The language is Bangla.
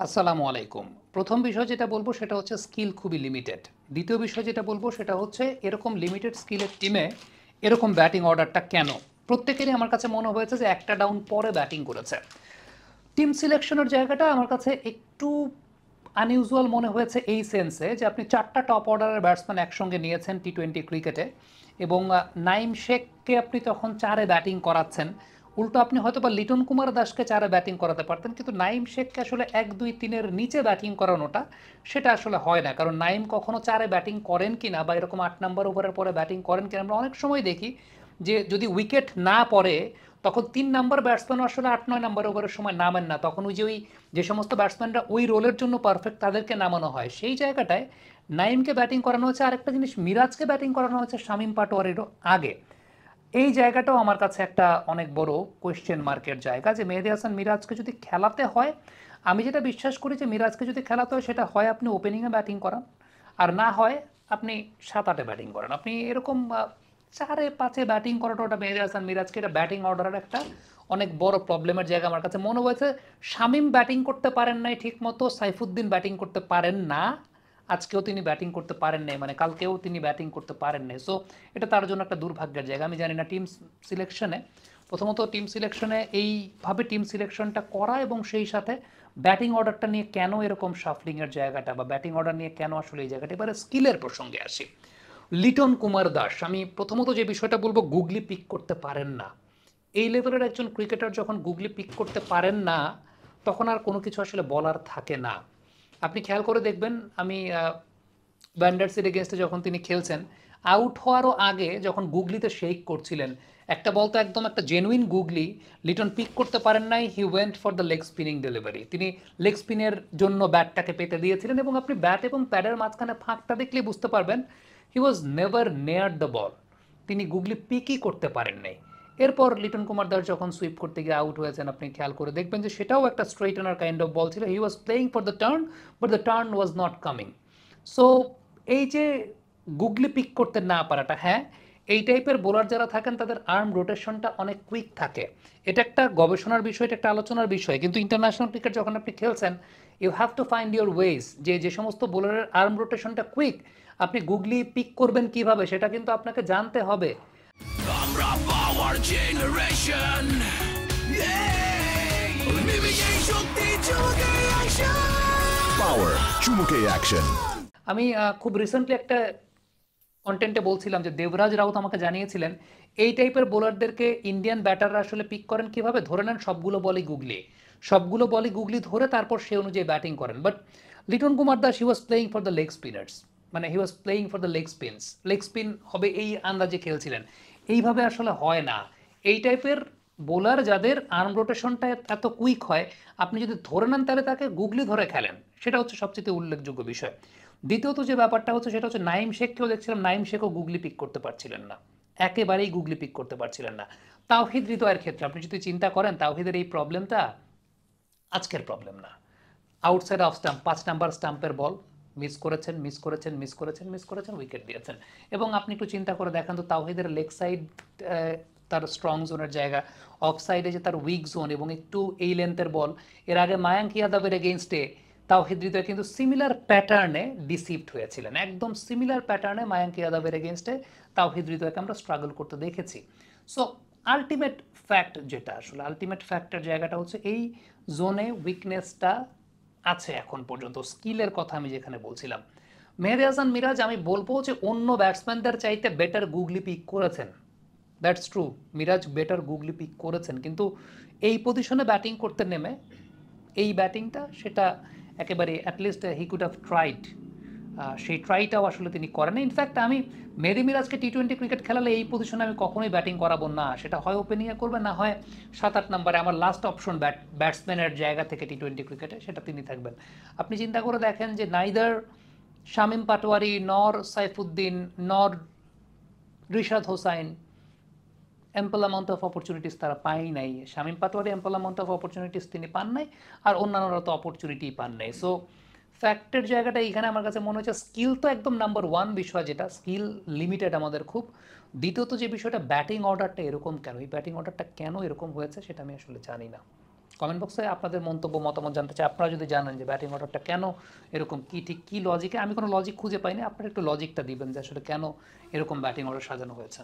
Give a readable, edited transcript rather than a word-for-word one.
আসসালামু আলাইকুম। প্রথম বিষয় যেটা বলব সেটা হচ্ছে স্কিল খুবই লিমিটেড। দ্বিতীয় বিষয় যেটা বলব সেটা হচ্ছে এরকম লিমিটেড স্কিলের টিমে এরকম ব্যাটিং অর্ডারটা কেন? প্রত্যেকেরই আমার কাছে মনে হয়েছে যে একটা ডাউন পরে ব্যাটিং করেছে। টিম সিলেকশনের জায়গাটা আমার কাছে একটু আনইউজুয়াল মনে হয়েছে এই সেন্সে যে আপনি ৪টা টপ অর্ডারের ব্যাটসম্যান একসঙ্গে নিয়েছেন টি-20 ক্রিকেটে এবং নাইম শেখকে আপনি তখন ৪-এ ব্যাটিং করাচ্ছেন। উল্টো আপনি হয়তোবা লিটন কুমার দাসকে ৪-এ ব্যাটিং করাতে পারতেন, কিন্তু নাইম শেখকে আসলে ১-২-৩-এর নিচে ব্যাটিং করানোটা সেটা আসলে হয় না। কারণ নাইম কখনো ৪-এ ব্যাটিং করেন কিনা বা এরকম ৮ নম্বর ওভারের পরে ব্যাটিং করেন কিনা আমরা অনেক সময় দেখি যে যদি উইকেট না পড়ে তখন ৩ নাম্বার ব্যাটসম্যানও আসলে ৮-৯ নাম্বার ওভারের সময় নামেন না। তখন ওই যে সমস্ত ব্যাটসম্যানরা ওই রোলের জন্য পারফেক্ট তাদেরকে নামানো হয়। সেই জায়গাটায় নাইমকে ব্যাটিং করানো হয়েছে, আরেকটা জিনিস মিরাজকে ব্যাটিং করানো হয়েছে শামীম পাটোয়ারিরও আগে। এই জায়গাটাও আমার কাছে একটা অনেক বড় কোয়েশ্চেন মার্কের জায়গা যে মেহেদী হাসান মিরাজকে যদি খেলাতে হয়, আমি যেটা বিশ্বাস করি যে মিরাজকে যদি খেলাতে হয় সেটা হয় আপনি ওপেনিংয়ে ব্যাটিং করান, আর না হয় আপনি ৭-৮-এ ব্যাটিং করেন। আপনি এরকম ৪-এ ৫-এ ব্যাটিং করাটা ওটা মেহেদী হাসান মিরাজকে এটা ব্যাটিং অর্ডারের একটা অনেক বড় প্রবলেমের জায়গা আমার কাছে মনে হয়েছে। শামীম ব্যাটিং করতে পারেন নাই ঠিকমতো, সাইফুদ্দিন ব্যাটিং করতে পারেন না, আজকেও তিনি ব্যাটিং করতে পারেন নাই, মানে কালকেও তিনি ব্যাটিং করতে পারেন নাই। সো এটা তার জন্য একটা দুর্ভাগ্যের জায়গা। আমি জানি না টিম সিলেকশনে, প্রথমত টিম সিলেকশনে এইভাবে টিম সিলেকশনটা করা এবং সেই সাথে ব্যাটিং অর্ডারটা নিয়ে কেন এরকম শাফলিংয়ের জায়গাটা বা ব্যাটিং অর্ডার নিয়ে কেন আসলে এই জায়গাটা। এবারে স্কিলের প্রসঙ্গে আসি। লিটন কুমার দাস, আমি প্রথমত যে বিষয়টা বলবো, গুগলি পিক করতে পারেন না। এই লেভেলের একজন ক্রিকেটার যখন গুগলি পিক করতে পারেন না তখন আর কোনো কিছু আসলে বলার থাকে না। আপনি খেয়াল করে দেখবেন, আমি ব্যান্ডার্সের এগেনস্টে যখন তিনি খেলছেন, আউট হওয়ারও আগে যখন গুগলিতে শেক করছিলেন, একটা বল তো একদম একটা জেনুইন গুগলি লিটন পিক করতে পারেন নাই, he went for the leg spinning delivery. তিনি লেগ স্পিনের জন্য ব্যাটটাকে পেতে দিয়েছিলেন এবং আপনি ব্যাট এবং প্যাডের মাঝখানে ফাঁকটা দেখলে বুঝতে পারবেন হি was never near the ball. তিনি গুগলি পিকই করতে পারেন নাই। এরপর লিটন কুমার দাস যখন সুইপ করতে গিয়ে আউট হয়েছেন, আপনি খেয়াল করে দেখবেন যে সেটাও একটা স্ট্রেইটেনার কাইন্ড অফ বল ছিল। He was playing for the turn, but the turn was not coming. So এই যে গুগলি পিক করতে না পারাটা, হ্যাঁ, এই টাইপের বোলার যারা থাকেন তাদের আর্ম রোটেশনটা অনেক কুইক থাকে। এটা একটা গবেষণার বিষয়, এটা একটা আলোচনার বিষয়, কিন্তু ইন্টারন্যাশনাল ক্রিকেট যখন আপনি খেলছেন you have to find your ways. যে সমস্ত বোলারের আর্ম রোটেশনটা কুইক, আপনি গুগলি পিক করবেন কিভাবে সেটা কিন্তু আপনাকে জানতে হবে। আমরা পাওয়ার জেনারেশন, শক্তি চুমুকে অ্যাকশন, পাওয়ার চুমুকে অ্যাকশন। আমি খুব রিসেন্টলি একটা কন্টেন্টে বলছিলাম যে দেবরাজ রাউত আমাকে জানিয়েছিলেন এই টাইপের বোলারদেরকে ইন্ডিয়ান ব্যাটাররা আসলে পিক করেন কিভাবে। ধরে নেন সবগুলো বলই গুগলি ধরে তারপর সে অনুযায়ী ব্যাটিং করেন। But Liton Kumar Das he was playing for the leg spinners, মানে he was playing for the leg spin হবে এই আন্দাজে খেলছিলেন। এইভাবে আসলে হয় না। এই টাইপের বোলার যাদের আর্ম রোটেশনটা এত কুইক হয়, আপনি যদি ধরে নেন তাহলে তাকে গুগলি ধরে খেলেন, সেটা হচ্ছে সবচেয়ে উল্লেখযোগ্য বিষয়। দ্বিতীয়ত যে ব্যাপারটা হচ্ছে সেটা হচ্ছে নাইম শেখকেও দেখছিলাম, নাইম শেখও গুগলি পিক করতে পারছিলেন না, একেবারেই গুগলি পিক করতে পারছিলেন না। তাওহিদ হৃদয়ের ক্ষেত্রে আপনি যদি চিন্তা করেন, তাওহিদের এই প্রবলেমটা আজকের প্রবলেম না। আউটসাইড অফ স্টাম্প, ৫ নাম্বার স্টাম্পের বল মিস করেছেন, উইকেট দিয়েছেন। এবং আপনি একটু চিন্তা করে দেখেন তো, তাওহিদের লেগ সাইড তার স্ট্রং জোনের জায়গা, অফ সাইডে যে তার উইক জোন এবং একটু এই লেন্থের বল। এর আগে মায়াঙ্ক ইয়াদবের এগেনস্টে তাওহিদ হৃদয় কিন্তু সিমিলার প্যাটার্নে ডিসিভড হয়েছিলেন, একদম সিমিলার প্যাটার্নে মায়াঙ্ক ইয়াদবের এগেনস্টে তাওহিদ হৃদয়কে আমরা স্ট্রাগল করতে দেখেছি। সো আলটিমেট ফ্যাক্ট যেটা আসলে আলটিমেট ফ্যাক্টের জায়গাটা হচ্ছে এই জোনে উইকনেসটা আছে এখন পর্যন্ত। স্কিলের কথা আমি যেখানে বলছিলাম, মেহেদী হাসান মিরাজ আমি বলবো যে অন্য ব্যাটসম্যানদের চাইতে বেটার গুগলি পিক করেছেন, that's true, Miraz better googly pick করেছেন, কিন্তু এই পজিশনে ব্যাটিং করতে নেমে এই ব্যাটিংটা সেটা একেবারে at least he could have tried, সেই ট্রাইটাও আসলে তিনি করেন। ইনফ্যাক্ট আমি মেহেদী মিরাজকে টি-20 ক্রিকেট খেলালে এই পজিশনে আমি কখনোই ব্যাটিং করাবো না, সেটা হয় ওপেনিংয়ে করবে, না হয় ৭-৮ নম্বরে আমার লাস্ট অপশন ব্যাটসম্যানের জায়গা থেকে টি-20 ক্রিকেটে সেটা তিনি থাকবেন। আপনি চিন্তা করে দেখেন যে neither Shamim Patwari nor Saifuddin nor Rishad Hossain ample amount of opportunities তারা পায়ই নাই। Shamim Patwari ample amount of opportunities তিনি পান নাই, আর অন্যান্যরা তো অপরচুনিটি পান নাই। সো ফ্যাক্টের জায়গাটা এখানে আমার কাছে মনে হচ্ছে স্কিল তো একদম নাম্বার ওয়ান বিষয়, যেটা স্কিল লিমিটেড আমাদের খুব। দ্বিতীয়ত যে বিষয়টা ব্যাটিং অর্ডারটা এরকম কেন, এই ব্যাটিং অর্ডারটা কেন এরকম হয়েছে সেটা আমি আসলে জানি না। কমেন্ট বক্সে আপনাদের মন্তব্য মতামত জানতে চাই। আপনারা যদি জানেন যে ব্যাটিং অর্ডারটা কেন এরকম, কী লজিকে, আমি কোনো লজিক খুঁজে পাইনি, আপনারা একটু লজিকটা দিবেন যে আসলে কেন এরকম ব্যাটিং অর্ডার সাজানো হয়েছে।